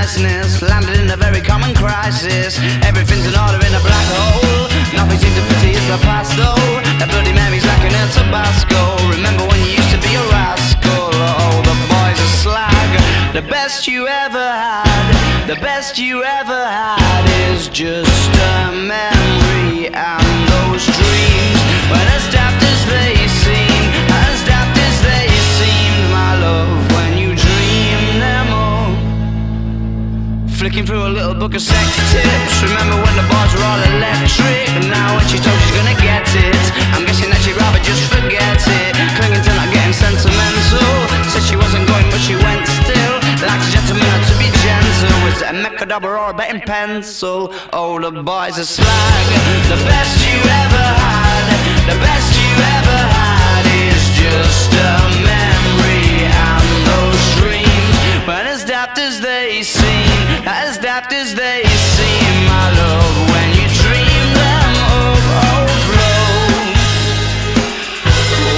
niceness, landed in a very common crisis. Everything's in order in a black hole. Nothing seems to pity is the past though. That Bloody Mary's like an El Tabasco. Remember when you used to be a rascal? Oh, the boys are slag. The best you ever had, the best you ever had is just a memory. And those dreams, when as daft as they seem, as daft as they seemed, my love, when you dream them all. Flicking through a little book of sex tips. Remember when the bars were all electric? And now when she told she's gonna get it, I'm guessing that she'd rather just forget it. Clinging to not getting sentimental. Said she wasn't going but she went still. Like a gentleman had to be gentle. Was it a Mechadabra or a betting pencil? Oh, the boys are slag. The best you ever had, the best you ever had is just a memory. And those dreams, when as daft as they seem, as daft as they seem, my love, when you dream them overflow.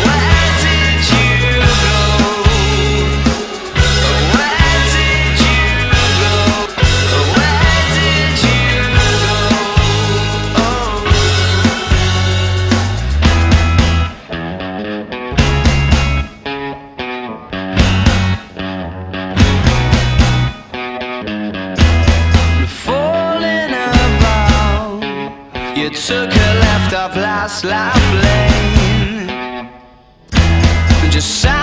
Where did you go? Where did you go? Where did you go? Oh. Falling about, you took a left off last life lane, just sat